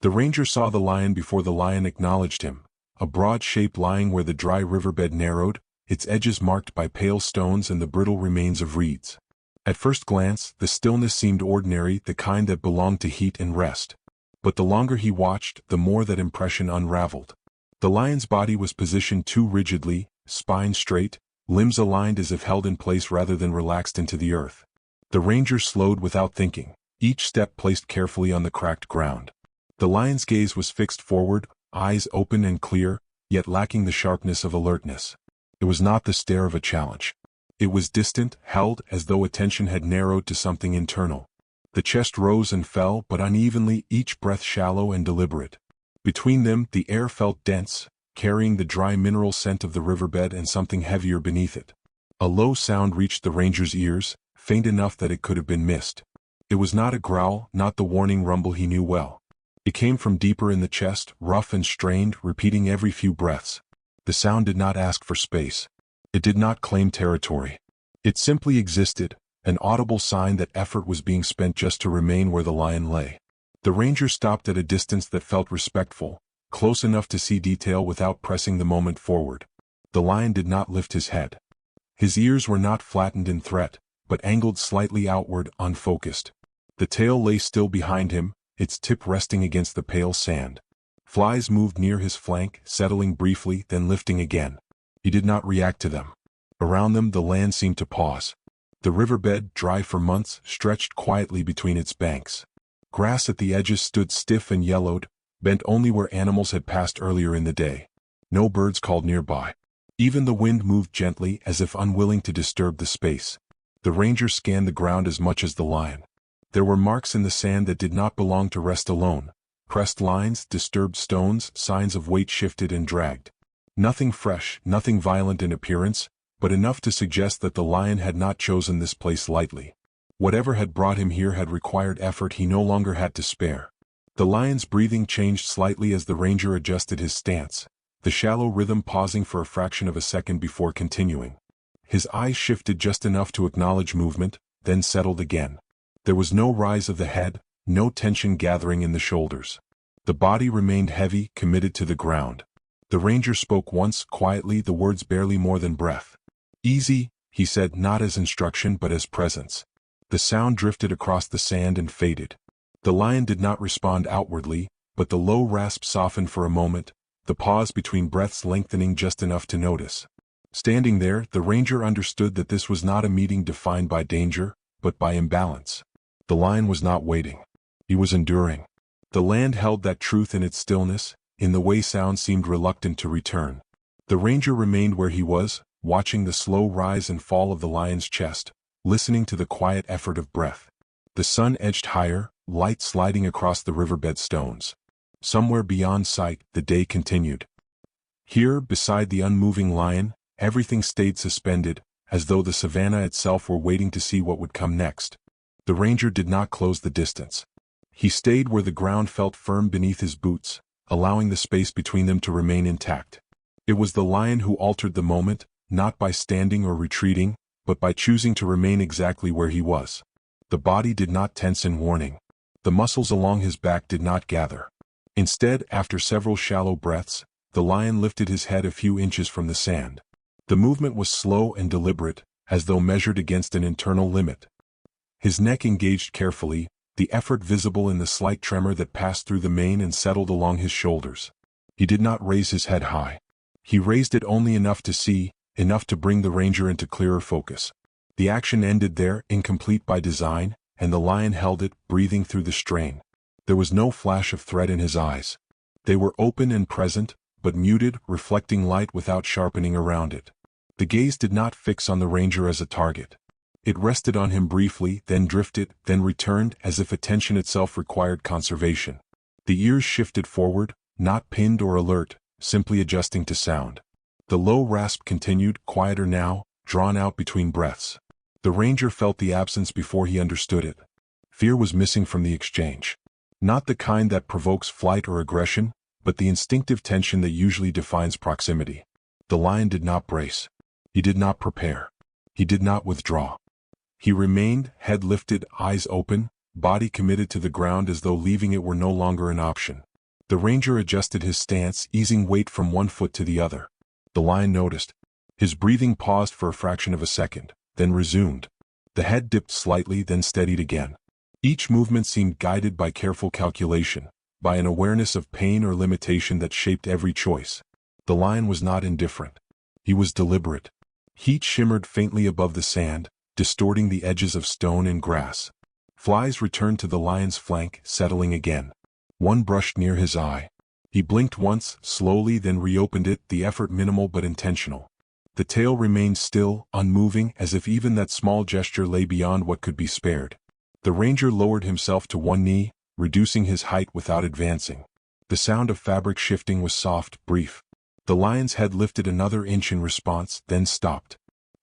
The ranger saw the lion before the lion acknowledged him, a broad shape lying where the dry riverbed narrowed, its edges marked by pale stones and the brittle remains of reeds. At first glance, the stillness seemed ordinary, the kind that belonged to heat and rest. But the longer he watched, the more that impression unraveled. The lion's body was positioned too rigidly, spine straight, limbs aligned as if held in place rather than relaxed into the earth. The ranger slowed without thinking, each step placed carefully on the cracked ground. The lion's gaze was fixed forward, eyes open and clear, yet lacking the sharpness of alertness. It was not the stare of a challenge. It was distant, held as though attention had narrowed to something internal. The chest rose and fell, but unevenly, each breath shallow and deliberate. Between them, the air felt dense, carrying the dry mineral scent of the riverbed and something heavier beneath it. A low sound reached the ranger's ears, faint enough that it could have been missed. It was not a growl, not the warning rumble he knew well. It came from deeper in the chest, rough and strained, repeating every few breaths. The sound did not ask for space. It did not claim territory. It simply existed, an audible sign that effort was being spent just to remain where the lion lay. The ranger stopped at a distance that felt respectful, close enough to see detail without pressing the moment forward. The lion did not lift his head. His ears were not flattened in threat, but angled slightly outward, unfocused. The tail lay still behind him, its tip resting against the pale sand. Flies moved near his flank, settling briefly, then lifting again. He did not react to them. Around them the land seemed to pause. The riverbed, dry for months, stretched quietly between its banks. Grass at the edges stood stiff and yellowed, bent only where animals had passed earlier in the day. No birds called nearby. Even the wind moved gently, as if unwilling to disturb the space. The ranger scanned the ground as much as the lion. There were marks in the sand that did not belong to rest alone. Pressed lines, disturbed stones, signs of weight shifted and dragged. Nothing fresh, nothing violent in appearance, but enough to suggest that the lion had not chosen this place lightly. Whatever had brought him here had required effort he no longer had to spare. The lion's breathing changed slightly as the ranger adjusted his stance, the shallow rhythm pausing for a fraction of a second before continuing. His eyes shifted just enough to acknowledge movement, then settled again. There was no rise of the head, no tension gathering in the shoulders. The body remained heavy, committed to the ground. The ranger spoke once, quietly, the words barely more than breath. "Easy," he said, not as instruction but as presence. The sound drifted across the sand and faded. The lion did not respond outwardly, but the low rasp softened for a moment, the pause between breaths lengthening just enough to notice. Standing there, the ranger understood that this was not a meeting defined by danger, but by imbalance. The lion was not waiting. He was enduring. The land held that truth in its stillness, in the way sound seemed reluctant to return. The ranger remained where he was, watching the slow rise and fall of the lion's chest, listening to the quiet effort of breath. The sun edged higher, light sliding across the riverbed stones. Somewhere beyond sight, the day continued. Here, beside the unmoving lion, everything stayed suspended, as though the savanna itself were waiting to see what would come next. The ranger did not close the distance. He stayed where the ground felt firm beneath his boots, allowing the space between them to remain intact. It was the lion who altered the moment, not by standing or retreating, but by choosing to remain exactly where he was. The body did not tense in warning. The muscles along his back did not gather. Instead, after several shallow breaths, the lion lifted his head a few inches from the sand. The movement was slow and deliberate, as though measured against an internal limit. His neck engaged carefully, the effort visible in the slight tremor that passed through the mane and settled along his shoulders. He did not raise his head high. He raised it only enough to see, enough to bring the ranger into clearer focus. The action ended there, incomplete by design, and the lion held it, breathing through the strain. There was no flash of threat in his eyes. They were open and present, but muted, reflecting light without sharpening around it. The gaze did not fix on the ranger as a target. It rested on him briefly, then drifted, then returned, as if attention itself required conservation. The ears shifted forward, not pinned or alert, simply adjusting to sound. The low rasp continued, quieter now, drawn out between breaths. The ranger felt the absence before he understood it. Fear was missing from the exchange. Not the kind that provokes flight or aggression, but the instinctive tension that usually defines proximity. The lion did not brace. He did not prepare. He did not withdraw. He remained, head lifted, eyes open, body committed to the ground as though leaving it were no longer an option. The ranger adjusted his stance, easing weight from one foot to the other. The lion noticed. His breathing paused for a fraction of a second, then resumed. The head dipped slightly, then steadied again. Each movement seemed guided by careful calculation, by an awareness of pain or limitation that shaped every choice. The lion was not indifferent. He was deliberate. Heat shimmered faintly above the sand, distorting the edges of stone and grass. Flies returned to the lion's flank, settling again. One brushed near his eye. He blinked once, slowly, then reopened it, the effort minimal but intentional. The tail remained still, unmoving, as if even that small gesture lay beyond what could be spared. The ranger lowered himself to one knee, reducing his height without advancing. The sound of fabric shifting was soft, brief. The lion's head lifted another inch in response, then stopped.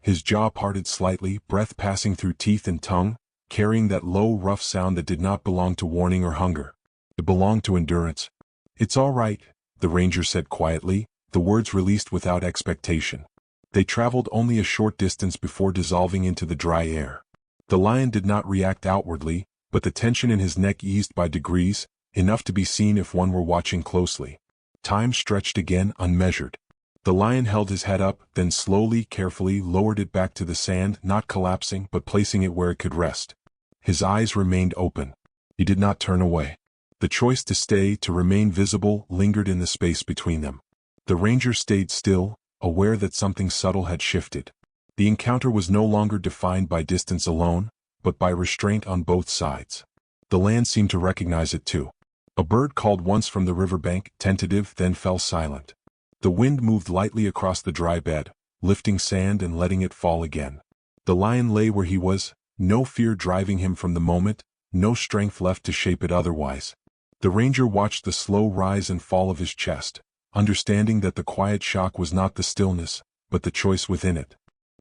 His jaw parted slightly, breath passing through teeth and tongue, carrying that low, rough sound that did not belong to warning or hunger. It belonged to endurance. "It's all right," the ranger said quietly, the words released without expectation. They traveled only a short distance before dissolving into the dry air. The lion did not react outwardly, but the tension in his neck eased by degrees, enough to be seen if one were watching closely. Time stretched again, unmeasured. The lion held his head up, then slowly, carefully lowered it back to the sand, not collapsing but placing it where it could rest. His eyes remained open. He did not turn away. The choice to stay, to remain visible, lingered in the space between them. The ranger stayed still, aware that something subtle had shifted. The encounter was no longer defined by distance alone, but by restraint on both sides. The land seemed to recognize it too. A bird called once from the riverbank, tentative, then fell silent. The wind moved lightly across the dry bed, lifting sand and letting it fall again. The lion lay where he was, no fear driving him from the moment, no strength left to shape it otherwise. The ranger watched the slow rise and fall of his chest, understanding that the quiet shock was not the stillness, but the choice within it.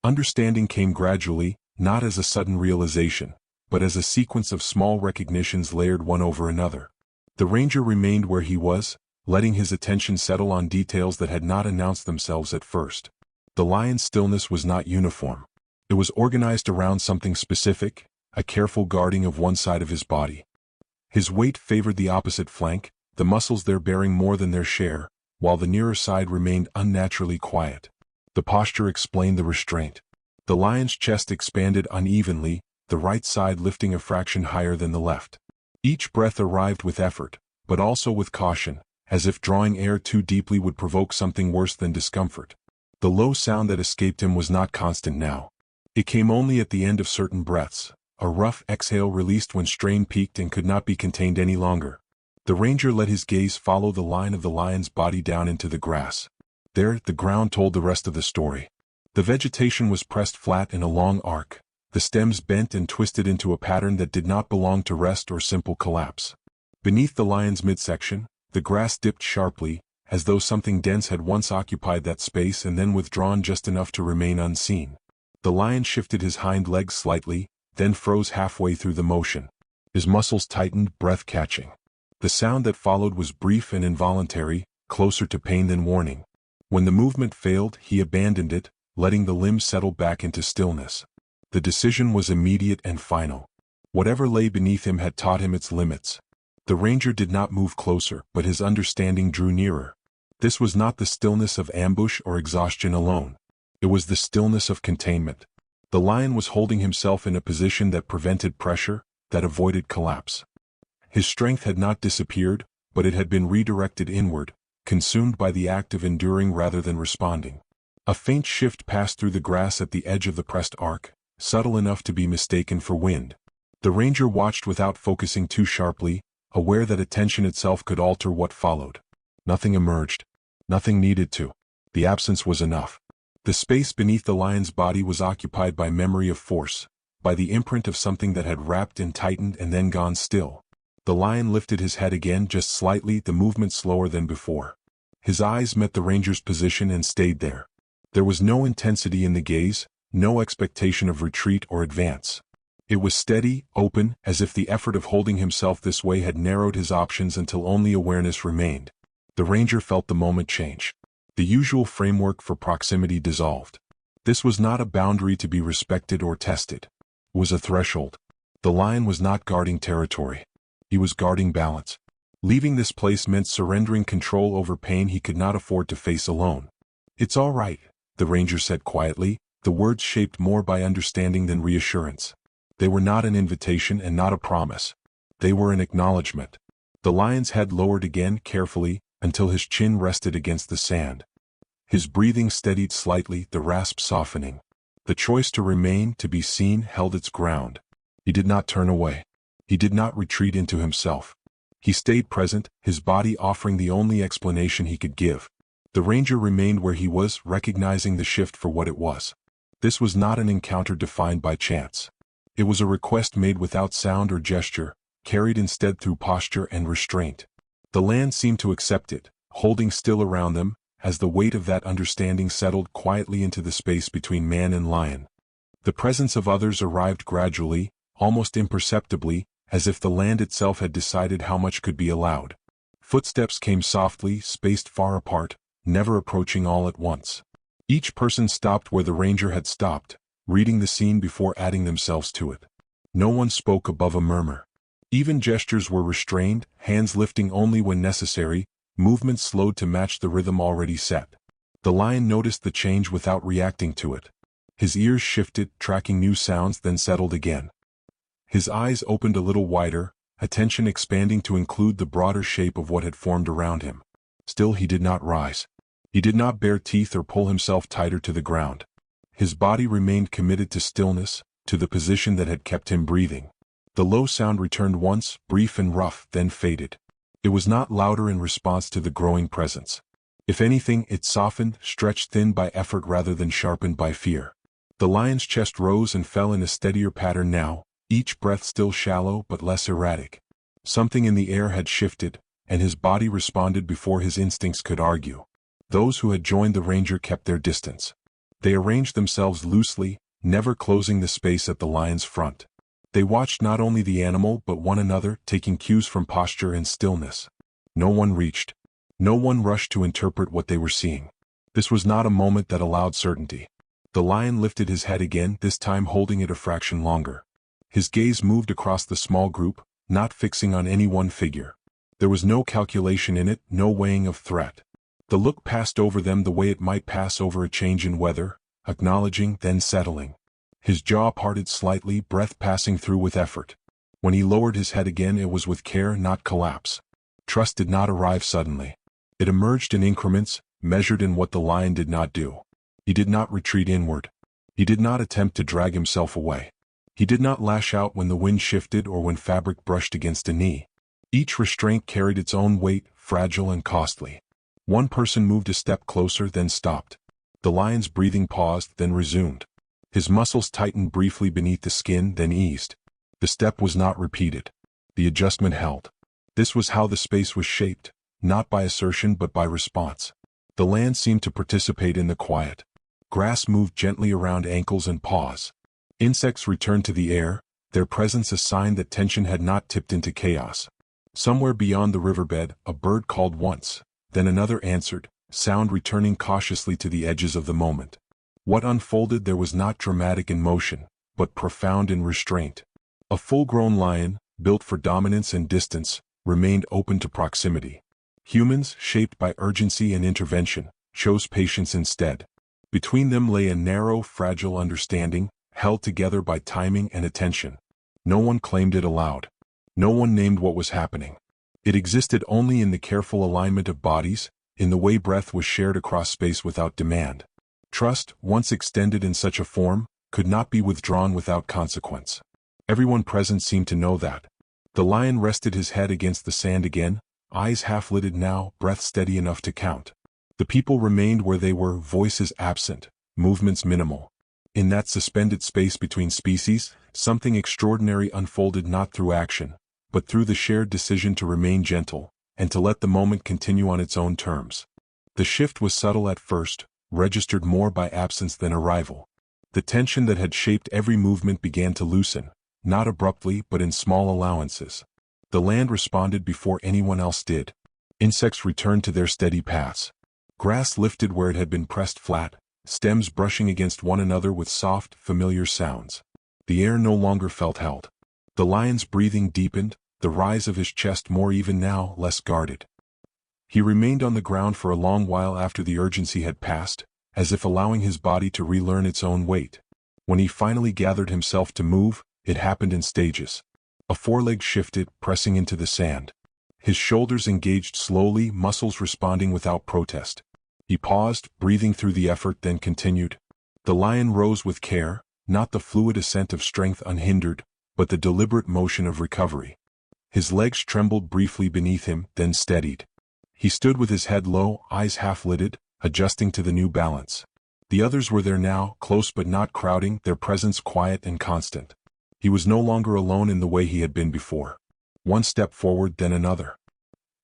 Understanding came gradually, not as a sudden realization, but as a sequence of small recognitions layered one over another. The ranger remained where he was, letting his attention settle on details that had not announced themselves at first. The lion's stillness was not uniform. It was organized around something specific, a careful guarding of one side of his body. His weight favored the opposite flank, the muscles there bearing more than their share, while the nearer side remained unnaturally quiet. The posture explained the restraint. The lion's chest expanded unevenly, the right side lifting a fraction higher than the left. Each breath arrived with effort, but also with caution, as if drawing air too deeply would provoke something worse than discomfort. The low sound that escaped him was not constant now. It came only at the end of certain breaths, a rough exhale released when strain peaked and could not be contained any longer. The ranger let his gaze follow the line of the lion's body down into the grass. There, the ground told the rest of the story. The vegetation was pressed flat in a long arc, the stems bent and twisted into a pattern that did not belong to rest or simple collapse. Beneath the lion's midsection, the grass dipped sharply, as though something dense had once occupied that space and then withdrawn just enough to remain unseen. The lion shifted his hind legs slightly, then froze halfway through the motion. His muscles tightened, breath catching. The sound that followed was brief and involuntary, closer to pain than warning. When the movement failed, he abandoned it, letting the limbs settle back into stillness. The decision was immediate and final. Whatever lay beneath him had taught him its limits. The ranger did not move closer, but his understanding drew nearer. This was not the stillness of ambush or exhaustion alone. It was the stillness of containment. The lion was holding himself in a position that prevented pressure, that avoided collapse. His strength had not disappeared, but it had been redirected inward, consumed by the act of enduring rather than responding. A faint shift passed through the grass at the edge of the pressed arc, subtle enough to be mistaken for wind. The ranger watched without focusing too sharply, aware that attention itself could alter what followed. Nothing emerged. Nothing needed to. The absence was enough. The space beneath the lion's body was occupied by memory of force, by the imprint of something that had wrapped and tightened and then gone still. The lion lifted his head again just slightly, the movement slower than before. His eyes met the ranger's position and stayed there. There was no intensity in the gaze, no expectation of retreat or advance. It was steady, open, as if the effort of holding himself this way had narrowed his options until only awareness remained. The ranger felt the moment change. The usual framework for proximity dissolved. This was not a boundary to be respected or tested. It was a threshold. The lion was not guarding territory. He was guarding balance. Leaving this place meant surrendering control over pain he could not afford to face alone. "It's all right," the ranger said quietly, the words shaped more by understanding than reassurance. They were not an invitation and not a promise. They were an acknowledgement. The lion's head lowered again carefully until his chin rested against the sand. His breathing steadied slightly, the rasp softening. The choice to remain, to be seen, held its ground. He did not turn away. He did not retreat into himself. He stayed present, his body offering the only explanation he could give. The ranger remained where he was, recognizing the shift for what it was. This was not an encounter defined by chance. It was a request made without sound or gesture, carried instead through posture and restraint. The land seemed to accept it, holding still around them, as the weight of that understanding settled quietly into the space between man and lion. The presence of others arrived gradually, almost imperceptibly, as if the land itself had decided how much could be allowed. Footsteps came softly, spaced far apart, never approaching all at once. Each person stopped where the ranger had stopped, reading the scene before adding themselves to it. No one spoke above a murmur. Even gestures were restrained, hands lifting only when necessary, movements slowed to match the rhythm already set. The lion noticed the change without reacting to it. His ears shifted, tracking new sounds, then settled again. His eyes opened a little wider, attention expanding to include the broader shape of what had formed around him. Still he did not rise. He did not bare teeth or pull himself tighter to the ground. His body remained committed to stillness, to the position that had kept him breathing. The low sound returned once, brief and rough, then faded. It was not louder in response to the growing presence. If anything, it softened, stretched thin by effort rather than sharpened by fear. The lion's chest rose and fell in a steadier pattern now, each breath still shallow but less erratic. Something in the air had shifted, and his body responded before his instincts could argue. Those who had joined the ranger kept their distance. They arranged themselves loosely, never closing the space at the lion's front. They watched not only the animal but one another, taking cues from posture and stillness. No one reached. No one rushed to interpret what they were seeing. This was not a moment that allowed certainty. The lion lifted his head again, this time holding it a fraction longer. His gaze moved across the small group, not fixing on any one figure. There was no calculation in it, no weighing of threat. The look passed over them the way it might pass over a change in weather, acknowledging, then settling. His jaw parted slightly, breath passing through with effort. When he lowered his head again, it was with care, not collapse. Trust did not arrive suddenly. It emerged in increments, measured in what the lion did not do. He did not retreat inward. He did not attempt to drag himself away. He did not lash out when the wind shifted or when fabric brushed against a knee. Each restraint carried its own weight, fragile and costly. One person moved a step closer, then stopped. The lion's breathing paused, then resumed. His muscles tightened briefly beneath the skin, then eased. The step was not repeated. The adjustment held. This was how the space was shaped, not by assertion but by response. The land seemed to participate in the quiet. Grass moved gently around ankles and paws. Insects returned to the air, their presence a sign that tension had not tipped into chaos. Somewhere beyond the riverbed, a bird called once, then another answered, sound returning cautiously to the edges of the moment. What unfolded there was not dramatic in motion, but profound in restraint. A full-grown lion, built for dominance and distance, remained open to proximity. Humans, shaped by urgency and intervention, chose patience instead. Between them lay a narrow, fragile understanding, held together by timing and attention. No one claimed it aloud. No one named what was happening. It existed only in the careful alignment of bodies, in the way breath was shared across space without demand. Trust, once extended in such a form, could not be withdrawn without consequence. Everyone present seemed to know that. The lion rested his head against the sand again, eyes half-lidded now, breath steady enough to count. The people remained where they were, voices absent, movements minimal. In that suspended space between species, something extraordinary unfolded not through action, but through the shared decision to remain gentle, and to let the moment continue on its own terms. The shift was subtle at first, registered more by absence than arrival. The tension that had shaped every movement began to loosen, not abruptly but in small allowances. The land responded before anyone else did. Insects returned to their steady paths. Grass lifted where it had been pressed flat, stems brushing against one another with soft, familiar sounds. The air no longer felt held. The lion's breathing deepened, the rise of his chest more even now, less guarded. He remained on the ground for a long while after the urgency had passed, as if allowing his body to relearn its own weight. When he finally gathered himself to move, it happened in stages. A foreleg shifted, pressing into the sand. His shoulders engaged slowly, muscles responding without protest. He paused, breathing through the effort, then continued. The lion rose with care, not the fluid ascent of strength unhindered, but the deliberate motion of recovery. His legs trembled briefly beneath him, then steadied. He stood with his head low, eyes half-lidded, adjusting to the new balance. The others were there now, close but not crowding, their presence quiet and constant. He was no longer alone in the way he had been before. One step forward, then another.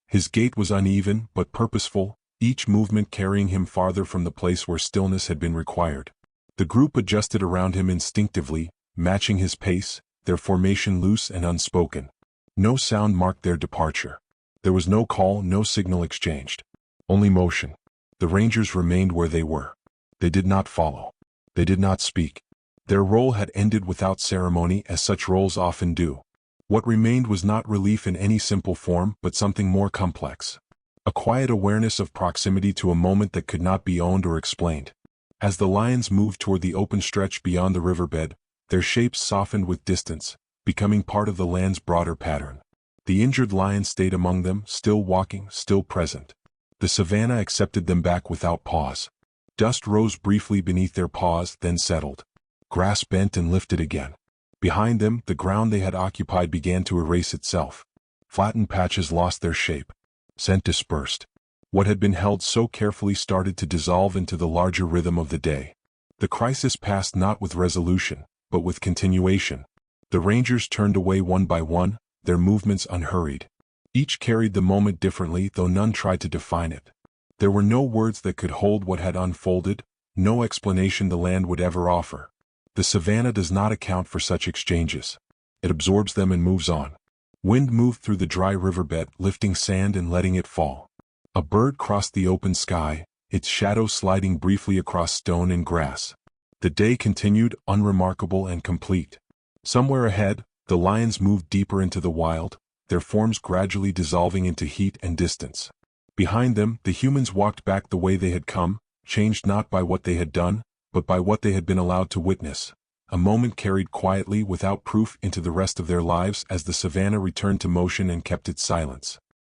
His gait was uneven, but purposeful, each movement carrying him farther from the place where stillness had been required. The group adjusted around him instinctively, matching his pace, their formation loose and unspoken. No sound marked their departure. There was no call, no signal exchanged. Only motion. The rangers remained where they were. They did not follow. They did not speak. Their role had ended without ceremony, as such roles often do. What remained was not relief in any simple form, but something more complex. A quiet awareness of proximity to a moment that could not be owned or explained. As the lions moved toward the open stretch beyond the riverbed, their shapes softened with distance, becoming part of the land's broader pattern. The injured lion stayed among them, still walking, still present. The savanna accepted them back without pause. Dust rose briefly beneath their paws, then settled. Grass bent and lifted again. Behind them, the ground they had occupied began to erase itself. Flattened patches lost their shape. Scent dispersed. What had been held so carefully started to dissolve into the larger rhythm of the day. The crisis passed not with resolution, but with continuation. The rangers turned away one by one, their movements unhurried. Each carried the moment differently, though none tried to define it. There were no words that could hold what had unfolded, no explanation the land would ever offer. The savanna does not account for such exchanges. It absorbs them and moves on. Wind moved through the dry riverbed, lifting sand and letting it fall. A bird crossed the open sky, its shadow sliding briefly across stone and grass. The day continued, unremarkable and complete. Somewhere ahead, the lions moved deeper into the wild, their forms gradually dissolving into heat and distance. Behind them, the humans walked back the way they had come, changed not by what they had done, but by what they had been allowed to witness. A moment carried quietly, without proof, into the rest of their lives as the savanna returned to motion and kept its silence.